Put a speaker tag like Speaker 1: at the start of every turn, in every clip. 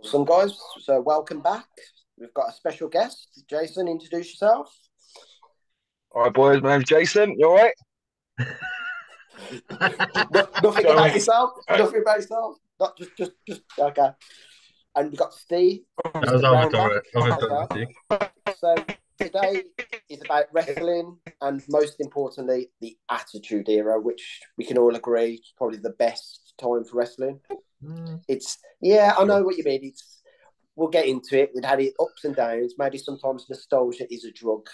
Speaker 1: Awesome, guys. So, welcome back. We've got a special guest. Jason, introduce yourself.
Speaker 2: All right, boys. My name's Jason. You all right?
Speaker 1: Nothing
Speaker 2: Go
Speaker 1: about
Speaker 2: away.
Speaker 1: yourself. Nothing about yourself. Not just okay. And we've got Steve,
Speaker 3: That was
Speaker 1: Mr. Rounder, as well.
Speaker 3: overdramatic.
Speaker 1: So today is about wrestling and most importantly, the Attitude Era, which we can all agree is probably the best time for wrestling. It's I
Speaker 2: Sure.
Speaker 1: know what you mean. We'll get into it. It had its ups and downs. Maybe sometimes nostalgia is a drug.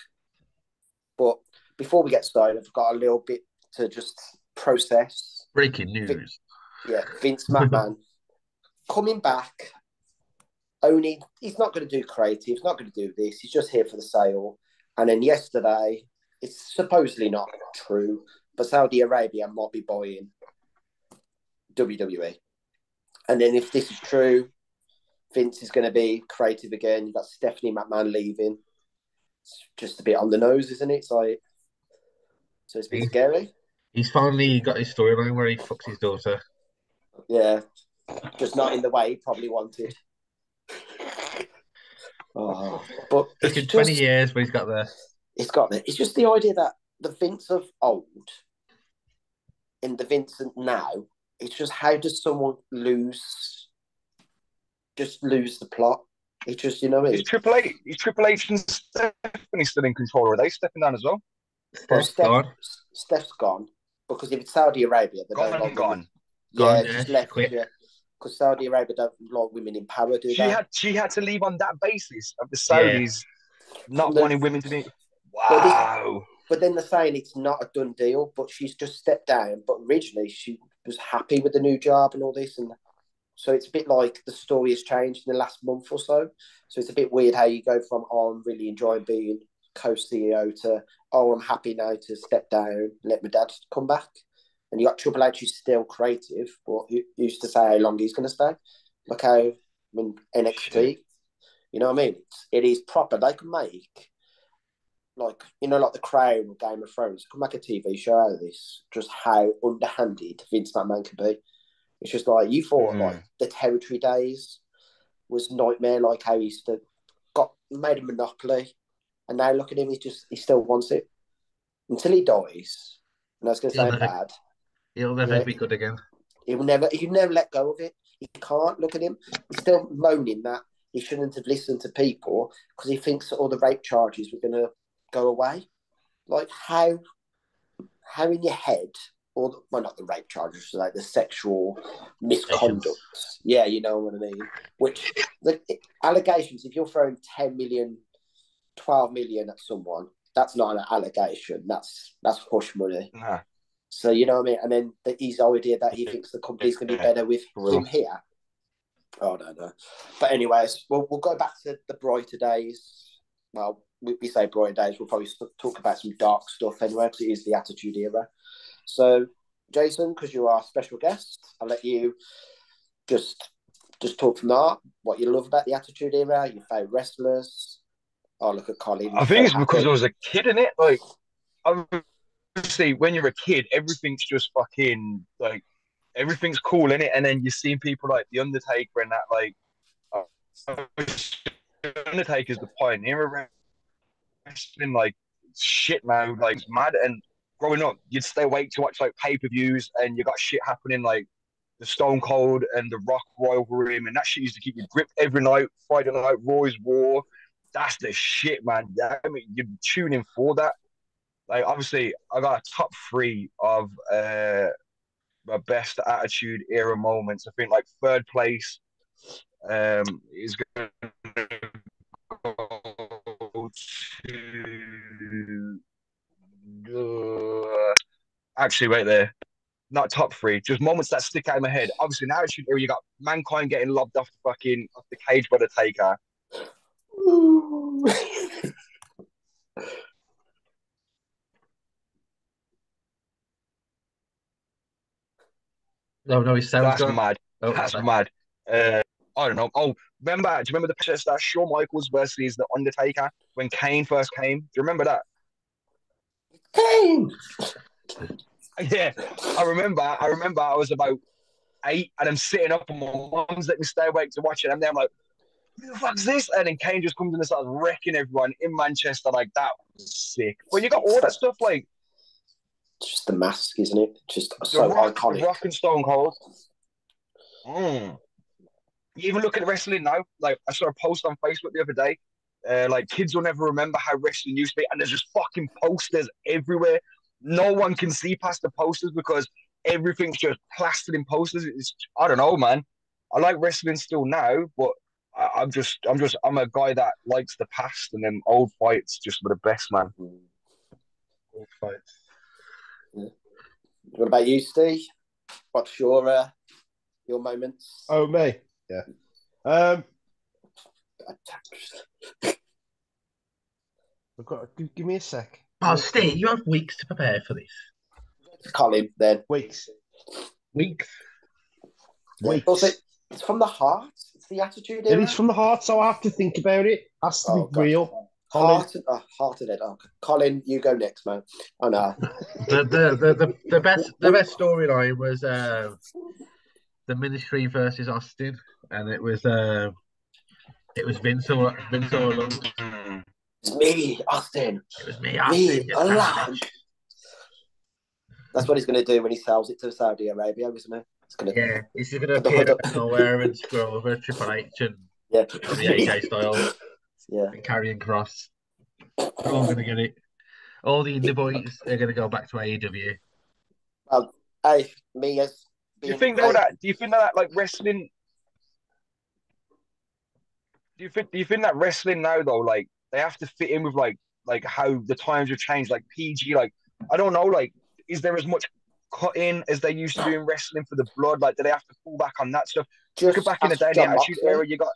Speaker 1: But before we get started, I've got a little bit to just process.
Speaker 3: Breaking news.
Speaker 1: Vince McMahon coming back. Only he's not going to do creative. He's not going to do this. He's just here for the sale. And then yesterday, it's supposedly not true, but Saudi Arabia might be buying WWE. And then if this is true, Vince is going to be creative again. You've got Stephanie McMahon leaving. It's just a bit on the nose, isn't it? So it's a bit
Speaker 3: He,
Speaker 1: scary.
Speaker 3: he's finally got his storyline where he fucks his daughter.
Speaker 1: Yeah, just not in the way he probably wanted. Oh, but
Speaker 3: Took
Speaker 1: it's
Speaker 3: him 20
Speaker 1: just
Speaker 3: years, but he's got there.
Speaker 1: it's got there. It's just the idea that the Vince of old and the Vincent now. It's just how does someone lose the plot? It's just what I
Speaker 2: Is
Speaker 1: mean.
Speaker 2: Triple H? Is Triple H and Stephanie still in control? Or are they stepping down as well?
Speaker 1: Well,
Speaker 3: Steph's gone.
Speaker 1: Steph's gone because if it's Saudi Arabia, they don't
Speaker 2: Gone,
Speaker 1: like women.
Speaker 2: gone.
Speaker 1: Yeah,
Speaker 3: Gone, yeah,
Speaker 1: she's
Speaker 3: she
Speaker 1: left.
Speaker 3: quit.
Speaker 1: Yeah, because Saudi Arabia don't like women in power, do
Speaker 2: She
Speaker 1: they?
Speaker 2: had she had to leave on that basis of the
Speaker 3: Yeah.
Speaker 2: Saudis
Speaker 1: From
Speaker 2: not
Speaker 1: the
Speaker 2: wanting women to be.
Speaker 1: well, this,
Speaker 2: Wow.
Speaker 1: but then they're saying it's not a done deal. But she's just stepped down. But originally, she was happy with the new job and all this, and so it's a bit like the story has changed in the last month or so. So it's a bit weird how you go from I'm really enjoying being co-CEO to I'm happy now to step down, let my dad come back. And you got Triple H who's still creative, but who's to say how long he's going to stay? Like how
Speaker 2: Shit.
Speaker 1: NXT, you know what I mean? It is proper. They can make like the Crown or Game of Thrones. They can make a TV show out of this. Just how underhanded Vince McMahon can be. It's just like you thought like
Speaker 2: Mm.
Speaker 1: the territory days was nightmare, like how he used to got made a monopoly, and now look at him, he still wants it until he dies. And I was going to
Speaker 3: He'll
Speaker 1: sound
Speaker 3: never,
Speaker 1: bad,
Speaker 3: he'll never
Speaker 1: yeah.
Speaker 3: be good again.
Speaker 1: He'll never let go of it. He can't look at him. He's still moaning that he shouldn't have listened to people because he thinks that all the rape charges were going to go away. Like how in your head, or well, not the rape charges, like the sexual misconduct.
Speaker 3: Patience.
Speaker 1: Yeah, you know what I mean. Which the allegations, if you're throwing 10 million, 12 million at someone, that's not an allegation. That's hush money.
Speaker 2: Nah.
Speaker 1: So you know what I mean. And then his idea that he thinks the company's going to be
Speaker 2: Yeah,
Speaker 1: better with
Speaker 2: for real.
Speaker 1: him here. Oh no. But anyways, we'll go back to the brighter days. Well, we say brighter days. We'll probably talk about some dark stuff anyway, because it is the Attitude Era. So, Jason, because you are a special guest, I'll let you just talk from that. What you love about the Attitude Era, your favourite wrestlers. Oh, look at Colin,
Speaker 2: I
Speaker 1: he's
Speaker 2: think
Speaker 1: so
Speaker 2: it's because I
Speaker 1: happy.
Speaker 2: was a kid in it. Like, obviously, when you're a kid, everything's just fucking like everything's cool in it, and then you're seeing people like the Undertaker and that. Like, uh, Undertaker's the pioneer of wrestling. Like, shit now, like it's mad. And growing up, you'd stay awake to watch like pay-per-views, and you got shit happening like the Stone Cold and the Rock rivalry, and that shit used to keep you gripped every night. Friday Night Roy's War, that's the shit, man. Yeah, I mean, you're tuning for that. Like, obviously, I got a top three of my best Attitude Era moments. I think like third place is going to go to actually right there. Not top three, just moments that stick out in my head. Obviously, in Attitude Era, you got Mankind getting lobbed off the cage by the Taker.
Speaker 3: No, no, his sound's
Speaker 2: That's
Speaker 3: gone.
Speaker 2: mad.
Speaker 3: Oh, it's
Speaker 2: That's
Speaker 3: back.
Speaker 2: mad. I don't know. Oh, remember? Do you remember the picture that Shawn Michaels versus the Undertaker when Kane first came? Do you remember that?
Speaker 1: Kane!
Speaker 2: Yeah, I remember. I remember. I was about 8 and I'm sitting up and my mom's letting me stay awake to watch it. And then I'm like, who the fuck's this? And then Kane just comes in and starts wrecking everyone in Manchester. Like, that was sick. But you got all that stuff like
Speaker 1: just the mask, isn't it? Just so iconic.
Speaker 2: The Rock and Stone Cold. Mm. You even look at wrestling now. Like, I saw a post on Facebook the other day. Like, kids will never remember how wrestling used to be, and there's just fucking posters everywhere. No one can see past the posters because everything's just plastered in posters. I don't know, man. I like wrestling still now, but I'm a guy that likes the past, and then old fights just were the best, man.
Speaker 3: Old fights.
Speaker 1: Yeah. What about you, Steve? What's your moments?
Speaker 4: Oh, me. Yeah. Give me a sec.
Speaker 3: Oh, Steve, you have weeks to prepare for this.
Speaker 1: Colin, then.
Speaker 4: Weeks.
Speaker 3: Weeks.
Speaker 1: Also, it's from the heart. It's the attitude.
Speaker 4: It is from the heart, so I have to think about it. Has to be real.
Speaker 1: Heart and head. Oh, Colin, you go next, man. Oh no.
Speaker 3: The best storyline was the Ministry versus Austin, and it was Vince all along.
Speaker 1: It's me, Austin.
Speaker 3: It was me, Austin.
Speaker 1: Me, that's what he's going to do when he sells it to Saudi Arabia, isn't he?
Speaker 3: He's just going to appear out of nowhere and scroll over Triple H and the AJ Styles.
Speaker 1: Yeah.
Speaker 3: And carrying cross. We're all going to get it. All the indie boys are going to go back to AEW.
Speaker 1: Me as
Speaker 2: do you think that like wrestling? Do you think that wrestling now though, like they have to fit in with like how the times have changed, like PG, like I don't know, like is there as much cutting as they used to do in wrestling for the blood? Like do they have to pull back on that stuff? Just back in the day, the Attitude Era, you got.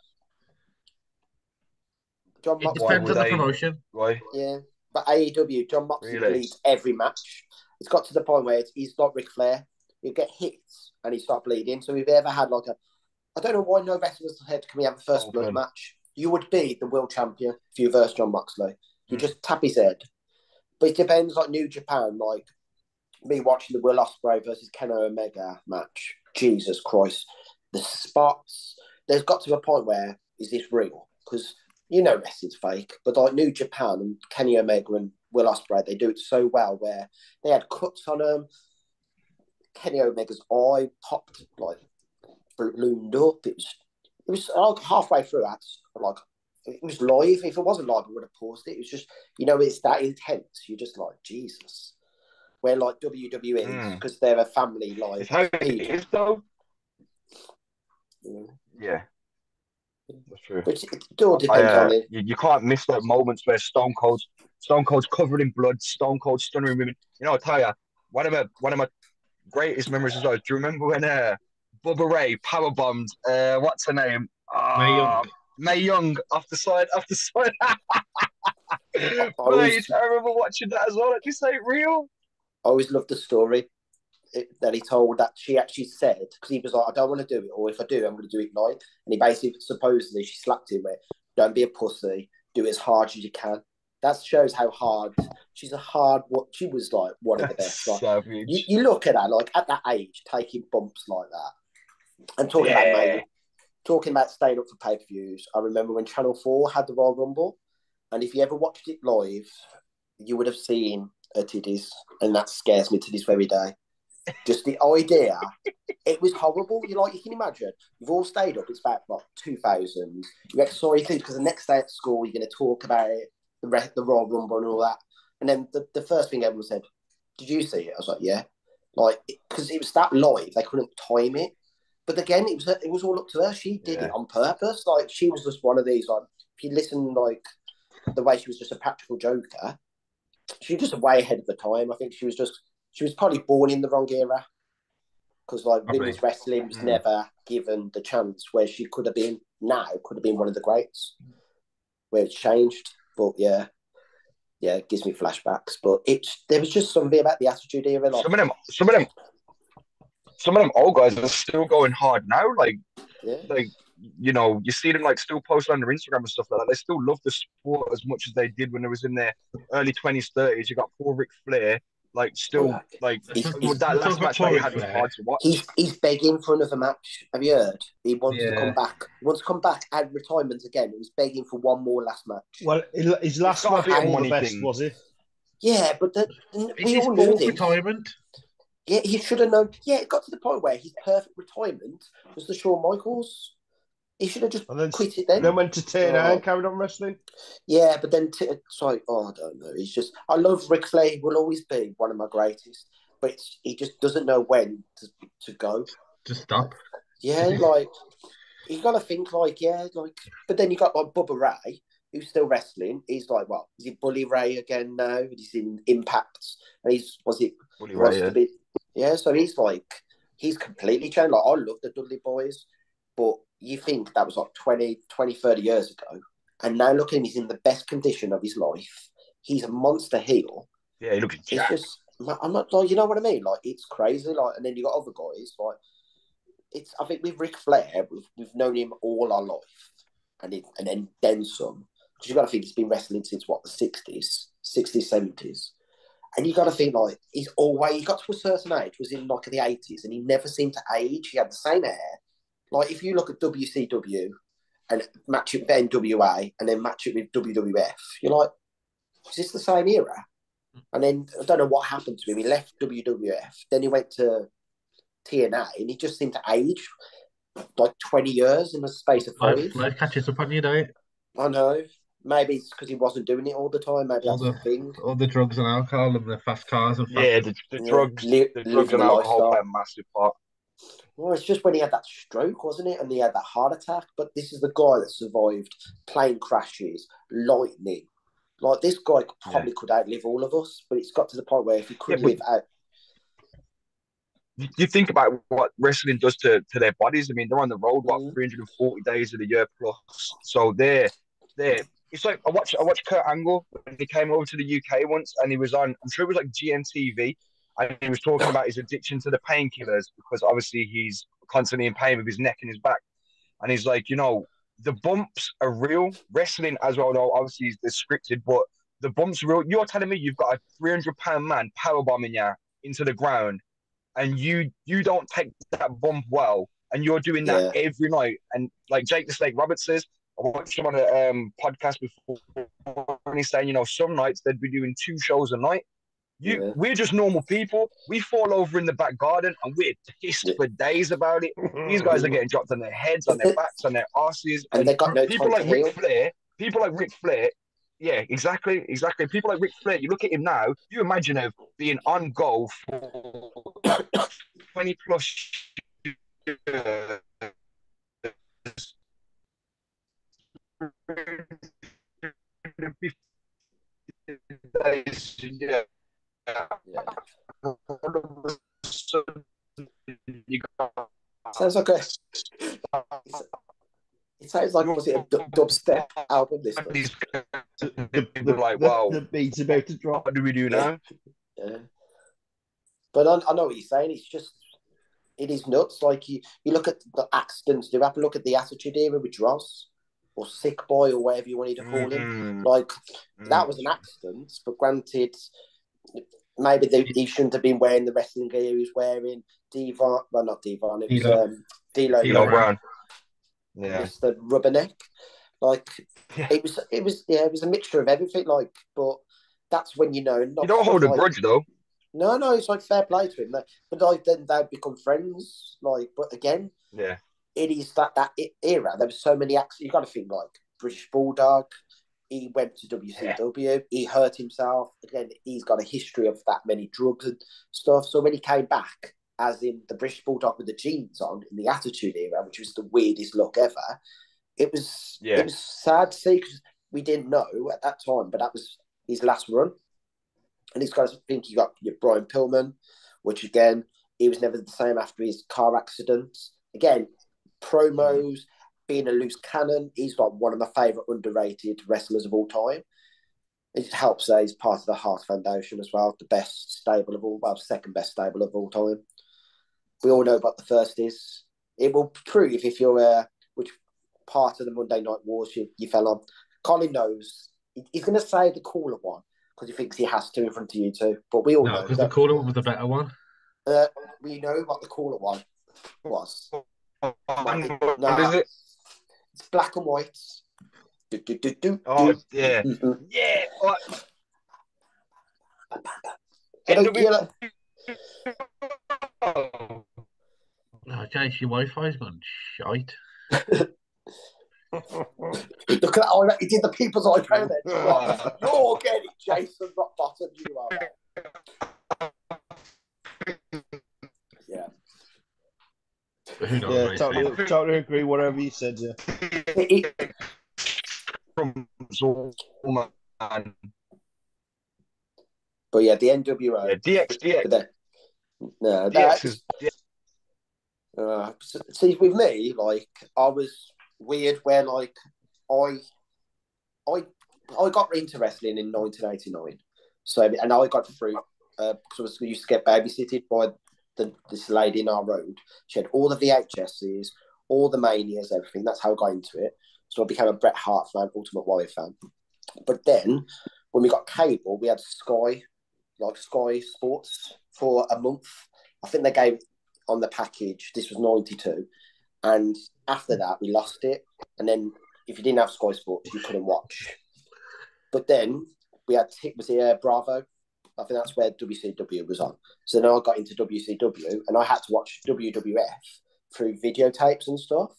Speaker 1: John
Speaker 3: Moxley. It depends on the promotion.
Speaker 2: Right.
Speaker 1: Yeah. But AEW, John Moxley bleeds every match. It's got to the point where he's like Ric Flair. You get hits and he starts bleeding. So if you ever had like I don't know why no wrestlers said, can we have a first blood match? You would be the world champion if you versed John Moxley. You just tap his head. But it depends, like New Japan, like me watching the Will Ospreay versus Kenny Omega match. Jesus Christ. The spots. There's got to a point where, is this real? Because wrestling's fake, but like New Japan and Kenny Omega and Will Ospreay, they do it so well where they had cuts on them. Kenny Omega's eye popped, like ballooned up. It was like halfway through that, like it was live. If it wasn't live, I would have paused it. It was just, it's that intense. You're just like, Jesus. Where like WWE, because they're a family, like
Speaker 2: it's how it is though. Yeah. That's true.
Speaker 1: But it all depends on it.
Speaker 2: You can't miss like moments where Stone Cold's covered in blood, Stone Cold stunning women. I'll tell you, one of my greatest memories as well. Do you remember when Bubba Ray powerbombed what's her name? Mae Young off the side. Mate, I remember watching that as well. Did you say it real?
Speaker 1: I always loved the story that he told that she actually said, because he was like, I don't want to do it, or if I do, I'm going to do it live. And he basically, supposedly, she slapped him with, don't be a pussy, do it as hard as you can. That shows how hard, she was like one of the best. Like, you look at her, like at that age, taking bumps like that. And talking about staying up for pay-per-views, I remember when Channel 4 had the Royal Rumble, and if you ever watched it live, you would have seen her titties, and that scares me to this very day. Just the idea, it was horrible. You can imagine. You've all stayed up. It's about 2000. You excited because the next day at school you're going to talk about it, the Royal Rumble and all that. And then the first thing everyone said, "Did you see it?" I was like, "Yeah." Like because it was that live, they couldn't time it. But again, it was all up to her. She did it on purpose. Like she was just one of these. Like if you listen, like the way she was just a practical joker, she was just way ahead of the time. I think she was probably born in the wrong era because like women's wrestling was never given the chance where she could have been one of the greats where it's changed. But yeah, it gives me flashbacks. But there was just something about the Attitude Era. Like,
Speaker 2: some of them old guys are still going hard now. Like you see them like still posting on their Instagram and stuff like that. They still love the sport as much as they did when they was in their early 20s, 30s. You got poor Ric Flair. Like, still, like, that
Speaker 3: Talk
Speaker 2: last
Speaker 3: about
Speaker 2: match that
Speaker 3: poor
Speaker 2: he
Speaker 3: Ric
Speaker 2: had was
Speaker 3: Flair.
Speaker 2: hard to watch.
Speaker 1: He's begging for another match. Have you heard? He wants to come
Speaker 3: Yeah.
Speaker 1: back. He wants to come back at retirement again. He's begging for one more last match.
Speaker 4: Well, his last
Speaker 2: gotta
Speaker 4: match
Speaker 2: be a
Speaker 4: was the
Speaker 2: money
Speaker 4: best,
Speaker 2: thing.
Speaker 4: was it?
Speaker 1: Yeah, but
Speaker 3: It's
Speaker 1: we
Speaker 3: his
Speaker 1: all knew
Speaker 3: fourth
Speaker 1: this.
Speaker 3: retirement.
Speaker 1: Yeah, he should have known. Yeah, it got to the point where his perfect retirement was the Shawn Michaels. He should have just quit it then.
Speaker 4: Then went to TNA and carried on wrestling.
Speaker 1: Yeah, but then it's like, I don't know. He's just, I love Ric Flair. He will always be one of my greatest, but he just doesn't know when to go.
Speaker 3: Just stop.
Speaker 1: Yeah, like you got to think like, yeah, like. But then you got like Bubba Ray, who's still wrestling. He's like, well, is it Bully Ray again now? He's in Impact, and
Speaker 2: Bully Ray,
Speaker 1: to be, yeah. So he's completely changed. Like I love the Dudley Boys, but you think that was like 20, 30 years ago, and now look at him. He's in the best condition of his life. He's a monster heel.
Speaker 2: Yeah, he looks jacked.
Speaker 1: It's just, I'm not like, you know what I mean? Like it's crazy. Like, and then you got other guys like. I think with Ric Flair, we've known him all our life, and then some. Because you got to think he's been wrestling since what, the 60s, 70s, and you got to think like he got to a certain age, was in like the 80s, and he never seemed to age. He had the same hair. Like if you look at WCW and match it with NWA and then match it with WWF, you're like, is this the same era? And then I don't know what happened to him. He left WWF, then he went to TNA, and he just seemed to age like 20 years in the space of 5.
Speaker 3: Life catches up on you, don't it?
Speaker 1: I know. Maybe it's because he wasn't doing it all the time. Maybe that's the thing.
Speaker 3: All the drugs and alcohol and the fast cars and
Speaker 2: the drugs, the drugs and alcohol play a massive part.
Speaker 1: Well, it's just when he had that stroke, wasn't it? And he had that heart attack. But this is the guy that survived plane crashes, lightning. Like this guy probably could outlive all of us, but it's got to the point where if he could live out.
Speaker 2: You think about what wrestling does to their bodies. I mean, they're on the road, 340 days of the year plus. So they're it's like I watched Kurt Angle when he came over to the UK once, and he was on, I'm sure it was like GMTV, and he was talking about his addiction to the painkillers because obviously he's constantly in pain with his neck and his back. And he's like, the bumps are real. Wrestling as well, though, obviously they're scripted, but the bumps are real. You're telling me you've got a 300-pound man powerbombing you into the ground, and you don't take that bump well, and you're doing that every night. And like Jake the Snake Roberts says, I watched him on a podcast before, and he's saying, some nights they'd be doing 2 shows a night. We're just normal people. We fall over in the back garden, and we're pissed for days about it. These guys are getting dropped on their heads, on their backs, on their asses,
Speaker 1: and they got no
Speaker 2: people
Speaker 1: time
Speaker 2: like Ric Flair. People like Ric Flair. Yeah, exactly. People like Ric Flair, you look at him now, you imagine him being on go for 20 plus years. Yeah.
Speaker 1: Sounds like it sounds like, was it a dubstep album? This
Speaker 2: like, wow,
Speaker 4: the beat's about to drop.
Speaker 2: What do we do now?
Speaker 1: Yeah. But I know what you're saying. It's just, it is nuts. Like you look at the accidents. Do you have to look at the Attitude Era with Dross or Sick Boy or whatever you wanted to call him? Like that was an accident, but granted, maybe he shouldn't have been wearing the wrestling gear he was wearing. Devon, well, not Devon. It was D'Lo
Speaker 2: Brown.
Speaker 1: Yeah, just the rubberneck. Like it was a mixture of everything. Like, but that's when you know.
Speaker 2: You don't hold a grudge though.
Speaker 1: No, it's like fair play to him. But like then they'd become friends. Like, but again, it is that era. There was so many acts. You got to think like British Bulldog. He went to WCW. He hurt himself. Again, he's got a history of that many drugs and stuff. So when he came back, as in the British Bulldog with the jeans on in the Attitude Era, which was the weirdest look ever, it was sad to see because we didn't know at that time, but that was his last run. And he's got to think you got your Brian Pillman, which again, he was never the same after his car accident. Again, promos, being a loose cannon, he's like one of my favourite underrated wrestlers of all time. It helps that he's part of the Heart Foundation as well, the best stable of all, well, second best stable of all time. We all know what the first is. It will prove if you're which part of the Monday Night Wars you fell on. Colin knows. He's going to say the cooler one because he thinks he has to in front of you two. But we all know
Speaker 3: because the cooler one was the better one.
Speaker 1: We know what the cooler one was.
Speaker 2: What is it?
Speaker 1: It's black and white.
Speaker 2: Oh, yeah. Yeah.
Speaker 3: Oh, Jace, your Wi-Fi's gone shite.
Speaker 1: Look at that! He did the people's eye then. You're getting Jason rock bottom. You are. Yeah.
Speaker 3: But who knows?
Speaker 4: Yeah, totally agree. Whatever you said, yeah.
Speaker 1: But yeah, the NWO.
Speaker 2: Yeah, DX.
Speaker 1: No,
Speaker 2: DX is.
Speaker 1: See, with me, like I was weird where like I got into wrestling in 1989. So and I got through because I used to get babysitted by this lady in our road. She had all the VHSs, all the manias, everything. That's how I got into it. So I became a Bret Hart fan, Ultimate Warrior fan. But then when we got cable, we had Sky Sports for a month. I think they gave on the package. This was 92. And after that, we lost it. And then if you didn't have Sky Sports, you couldn't watch. But then we had Bravo. I think that's where WCW was on. So then I got into WCW and I had to watch WWF through videotapes and stuff.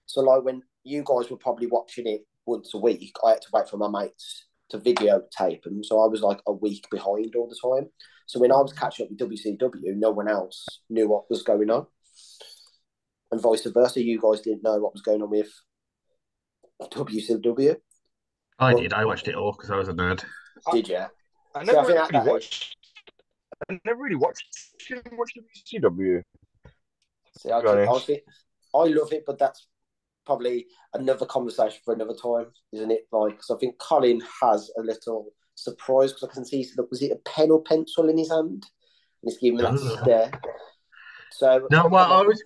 Speaker 1: So like when you guys were probably watching it once a week, I had to wait for my mates to videotape them. So I was like a week behind all the time. So when I was catching up with WCW, no one else knew what was going on. And vice versa, you guys didn't know what was going on with WCW.
Speaker 3: I did. I watched it all because I was a nerd.
Speaker 1: Did you?
Speaker 2: I never really watched WCW.
Speaker 1: See, I love it, but that's probably another conversation for another time, isn't it? Like, because I think Colin has a little surprise because I can see, was it a pen or pencil in his hand? And he's giving me that stare. So
Speaker 3: no, well, I was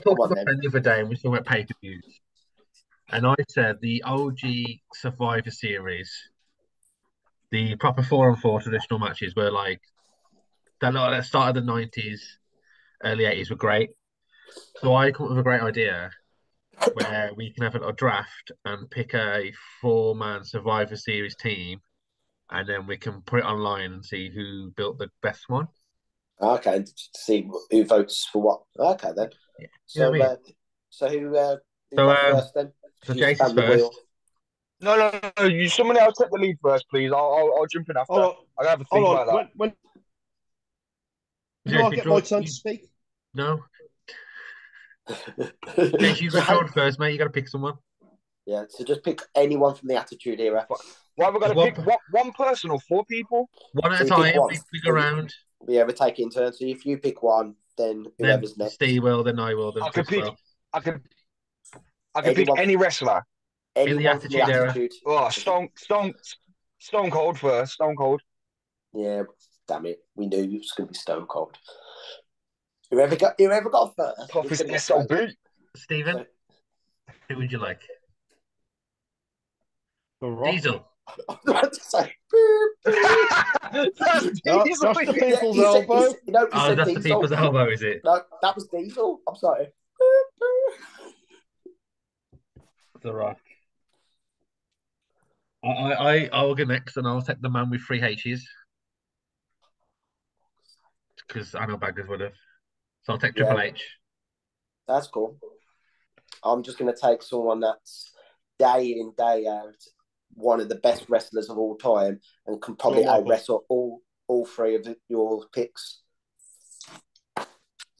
Speaker 3: talking to a friend the other day and we were talking about pay-per-views. And I said the OG Survivor Series, the proper 4-on-4 traditional matches were like that start of the 90s, early 80s were great. So I come up with a great idea where we can have a draft and pick a 4-man Survivor Series team, and then we can put it online and see who built the best one.
Speaker 1: Okay, to see who votes for what. Okay, then.
Speaker 3: Yeah.
Speaker 1: So, who got first then?
Speaker 3: So Jason's first.
Speaker 2: No. Someone else take the lead first, please. I'll jump in after. I have to think about that.
Speaker 4: When do I get my turn to speak?
Speaker 3: No. Jason, you got drawn first, mate. You got to pick someone.
Speaker 1: Yeah, so just pick anyone from the Attitude Era.
Speaker 2: Why have we got to pick one person or 4 people?
Speaker 3: One at a time. We go around.
Speaker 1: Yeah, we take it in turn. So if you pick one, then whoever's next.
Speaker 3: Steve will, then I will. Then
Speaker 2: I can pick any wrestler.
Speaker 3: In the Attitude Era.
Speaker 2: Oh, Stone Cold first. Stone Cold.
Speaker 1: Yeah, damn it. We knew it was going to be Stone Cold. Whoever got first.
Speaker 2: Toughest SOB.
Speaker 3: Stephen, who would you like?
Speaker 4: Diesel.
Speaker 1: I was about to say.
Speaker 4: That's the people's elbow.
Speaker 3: That's the people's elbow, is it?
Speaker 1: No, that was Diesel. I'm sorry.
Speaker 3: The Rock. I'll go next, and I'll take the man with 3 H's because I know Baggers would have. So I'll take Triple H.
Speaker 1: That's cool. I'm just going to take someone that's day in, day out, one of the best wrestlers of all time, and can probably out-wrestle all 3 of your picks.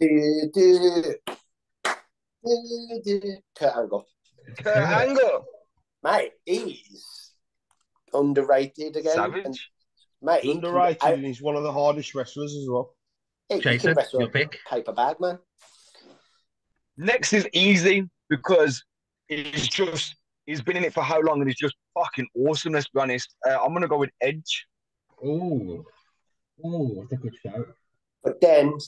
Speaker 1: Kurt Angle. Mate, he's underrated again.
Speaker 2: Savage.
Speaker 1: And, mate,
Speaker 4: underrated, and he's one of the hardest wrestlers as well.
Speaker 3: Jason, your pick?
Speaker 1: Paper bag, man.
Speaker 2: Next is easy because he's been in it for how long and he's just fucking awesome, let's be honest. I'm going to go with Edge.
Speaker 3: Oh, that's a good shout.
Speaker 1: But then,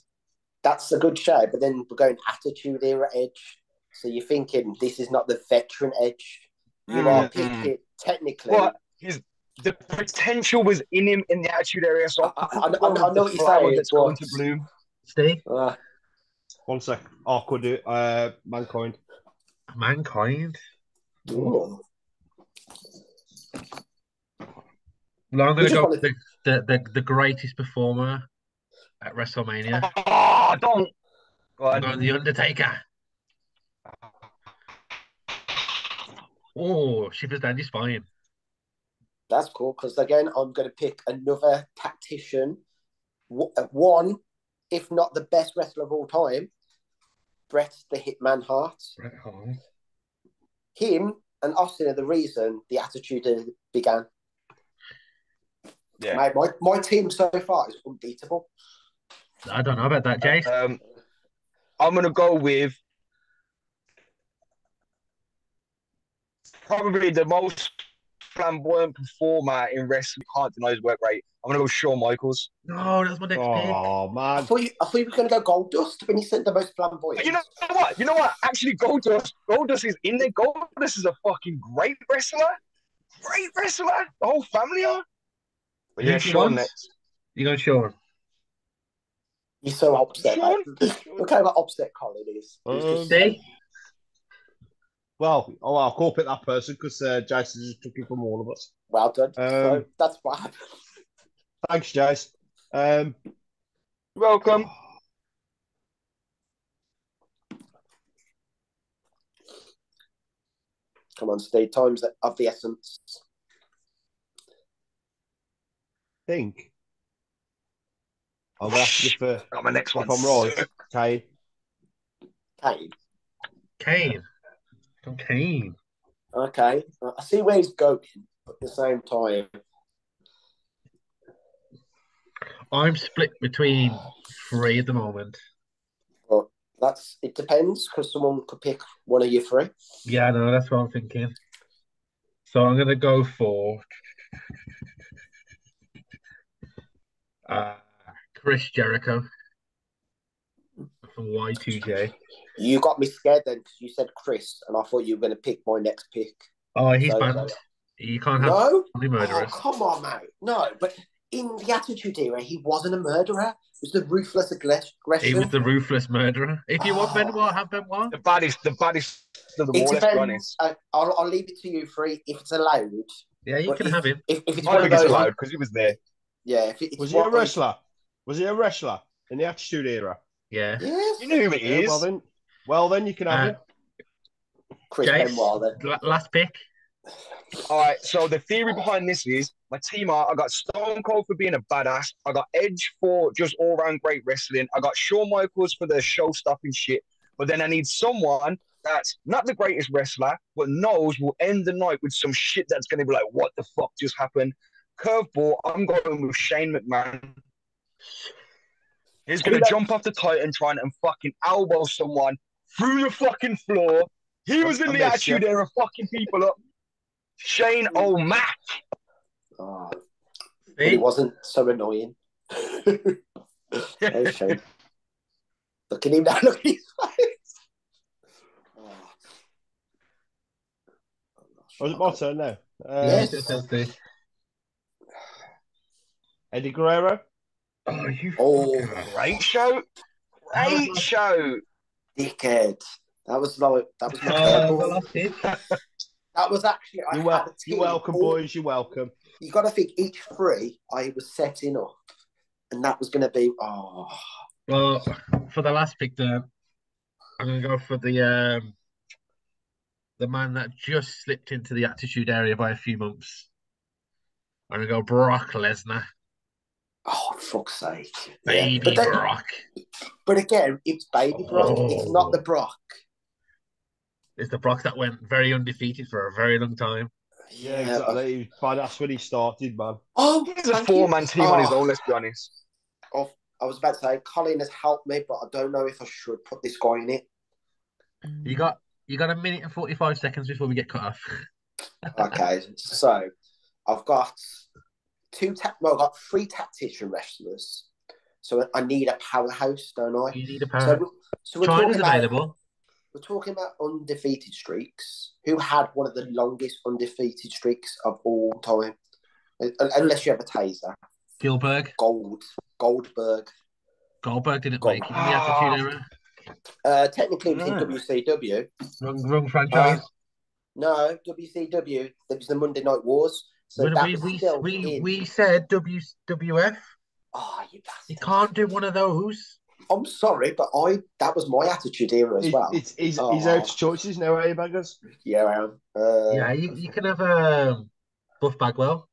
Speaker 1: that's a good shout, but then we're going Attitude Era Edge. So you're thinking this is not the veteran Edge. You are picking, technically.
Speaker 2: But he's the potential was in him in the attitude area. So
Speaker 1: I
Speaker 2: going
Speaker 1: know
Speaker 2: with the
Speaker 1: what you're
Speaker 2: flower
Speaker 1: saying,
Speaker 2: that's
Speaker 1: but
Speaker 2: going to bloom.
Speaker 3: Steve?
Speaker 5: 1 sec. I could do it. Mankind.
Speaker 3: Mankind?
Speaker 1: ooh.
Speaker 3: Well, I'm going
Speaker 1: We
Speaker 3: to
Speaker 1: just
Speaker 3: go
Speaker 1: wanna-
Speaker 3: with the greatest performer at WrestleMania.
Speaker 2: Oh, don't. Go
Speaker 3: I'm
Speaker 2: on.
Speaker 3: going the Undertaker. Oh, shivers down your spine.
Speaker 1: That's cool, because again, I'm going to pick another tactician. One, if not the best wrestler of all time, Bret the Hitman Hart.
Speaker 3: Bret Hart.
Speaker 1: Him and Austin are the reason the Attitude Era began.
Speaker 2: Yeah.
Speaker 1: Mate, my team so far is unbeatable.
Speaker 3: I don't know about that, Jace.
Speaker 2: I'm going to go with probably the most flamboyant performer in wrestling. Can't deny his work rate. I'm going to go Shawn Michaels.
Speaker 3: No, that's my next pick.
Speaker 5: Oh,
Speaker 1: I
Speaker 5: man.
Speaker 1: thought you were going to go Goldust when you said the most flamboyant.
Speaker 2: You know what? You know what? Actually, Goldust is in there. Goldust is a fucking great wrestler. Great wrestler. The whole family are. But yeah,
Speaker 3: Who's your
Speaker 2: Shawn
Speaker 3: ones?
Speaker 2: next.
Speaker 3: You going Shawn?
Speaker 1: You're so upset,
Speaker 2: Shawn?
Speaker 1: mate. Look how upset Colin is. He's just
Speaker 3: See?
Speaker 5: Well, I can't pick that person because Jason just took it from all of us.
Speaker 1: well done. So that's what happened.
Speaker 5: Thanks, Jace.
Speaker 2: Welcome.
Speaker 1: Come on, Steve. Time's of the essence.
Speaker 5: Think. I'm going to ask you for,
Speaker 2: Got my next one.
Speaker 5: if I'm right, Kane.
Speaker 1: Kane.
Speaker 3: Kane. From Kane.
Speaker 1: Okay. I see where he's going, but at the same time,
Speaker 3: I'm split between 3 at the moment.
Speaker 1: but it depends, because someone could pick one of your 3.
Speaker 3: Yeah, no, that's what I'm thinking. So I'm going to go for Chris Jericho from Y2J.
Speaker 1: You got me scared then, because you said Chris, and I thought you were going to pick my next pick.
Speaker 3: Oh, he's
Speaker 1: So-
Speaker 3: banned. You can't have
Speaker 1: No?
Speaker 3: only
Speaker 1: Oh,
Speaker 3: murderers.
Speaker 1: come on, mate. No, but in the Attitude Era, he wasn't a murderer. It was the ruthless aggression.
Speaker 3: He was the ruthless murderer. If you want
Speaker 1: Oh.
Speaker 3: Benoit, have Benoit.
Speaker 2: The baddest of them
Speaker 1: It
Speaker 2: all, let's be
Speaker 1: depends.
Speaker 2: honest.
Speaker 1: I'll leave it to you 3 if it's allowed.
Speaker 3: Yeah, you
Speaker 1: But
Speaker 3: can have him.
Speaker 1: If it's
Speaker 2: I
Speaker 1: one of
Speaker 2: think it's
Speaker 1: those,
Speaker 2: allowed because he was there.
Speaker 1: yeah. If it's
Speaker 5: Was he a
Speaker 1: one-
Speaker 5: wrestler? Was he a wrestler in the Attitude Era?
Speaker 3: Yeah.
Speaker 1: Yes.
Speaker 2: You know who it
Speaker 5: Yeah,
Speaker 2: is.
Speaker 5: well then you can have him.
Speaker 1: Chris
Speaker 3: Jace,
Speaker 1: Benoit then.
Speaker 3: last pick.
Speaker 2: All right, so the theory behind this is my team are I got Stone Cold for being a badass. I got Edge for just all round great wrestling. I got Shawn Michaels for the show stopping shit. But then I need someone that's not the greatest wrestler, but knows will end the night with some shit that's going to be like, what the fuck just happened? Curveball, I'm going with Shane McMahon. He's going to jump off the Titan trying and fucking elbow someone through the fucking floor. He was in the Attitude Era fucking people up. Shane O'Mac.
Speaker 1: Oh, but
Speaker 3: See?
Speaker 1: it wasn't so annoying. Oh, Shane. Look at him now. Look at his face. Oh.
Speaker 5: Was it my turn now?
Speaker 1: Yes.
Speaker 5: Eddie Guerrero.
Speaker 3: Oh, you.
Speaker 1: Oh,
Speaker 2: Great show. Great show.
Speaker 1: dickhead. That was my
Speaker 3: the
Speaker 1: curveball.
Speaker 3: last pick.
Speaker 1: That was actually.
Speaker 5: You're welcome, boys. You're welcome.
Speaker 1: You got to think each 3 I was setting up, and that was going to be. Oh,
Speaker 3: Well, for the last pick, then I'm going to go for the man that just slipped into the Attitude Area by a few months. I'm going to go Brock Lesnar.
Speaker 1: oh, fuck's sake!
Speaker 3: Baby
Speaker 1: Yeah.
Speaker 3: Brock.
Speaker 1: But again, it's baby Brock. It's not the Brock.
Speaker 3: It's the Brock that went very undefeated for a very long time.
Speaker 5: Yeah, exactly. But that's when he started, man.
Speaker 1: Oh,
Speaker 2: He's a 4-man team on his own, let's be honest.
Speaker 1: Oh, I was about to say, Colin has helped me, but I don't know if I should put this guy in it.
Speaker 3: You got a minute and 45 seconds before we get cut off.
Speaker 1: Okay, so I've got I've got 3 tactician wrestlers. So I need a powerhouse, don't I?
Speaker 3: You need a power.
Speaker 1: So we're
Speaker 3: China's
Speaker 1: talking about,
Speaker 3: available.
Speaker 1: we're talking about undefeated streaks. Who had one of the longest undefeated streaks of all time? unless you have a taser.
Speaker 3: Gilbert.
Speaker 1: Goldberg.
Speaker 3: Goldberg didn't make it in the Attitude Era.
Speaker 1: Technically, it was in WCW.
Speaker 3: Wrong franchise.
Speaker 1: No, WCW. There was the Monday Night Wars. So
Speaker 3: we said WWF.
Speaker 1: Oh, you bastard!
Speaker 3: You can't do one of those.
Speaker 1: I'm sorry, but that was my Attitude Era as well.
Speaker 4: He's out of choices now, eh, Baggers?
Speaker 1: Yeah, I am.
Speaker 3: Yeah, you can have Buff Bagwell.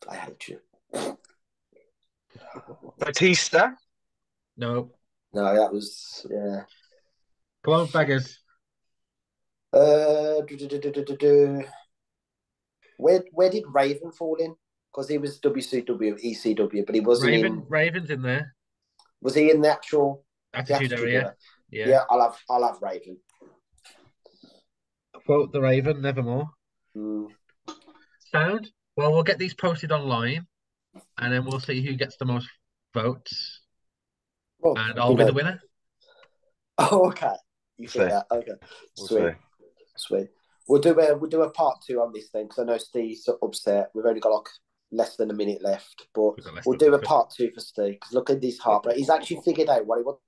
Speaker 1: I hate you.
Speaker 2: Batista?
Speaker 3: No,
Speaker 1: that was
Speaker 3: Come on, Baggers.
Speaker 1: Where did Raven fall in? Because he was WCW, ECW, but he wasn't in.
Speaker 3: Raven's in there.
Speaker 1: Was he in the actual
Speaker 3: Attitude Era?
Speaker 1: Yeah, I'll have Raven.
Speaker 3: Quote the Raven, nevermore. Sound? Well, we'll get these posted online, and then we'll see who gets the most votes.
Speaker 1: Well,
Speaker 3: and I'll be the winner.
Speaker 1: Oh, okay. You think that? Okay. Sweet. We'll do a part 2 on this thing because I know Steve's upset. We've only got like less than a minute left, but we'll do a part 2 for Steve because look at this heartbreak. He's actually figured out what he wants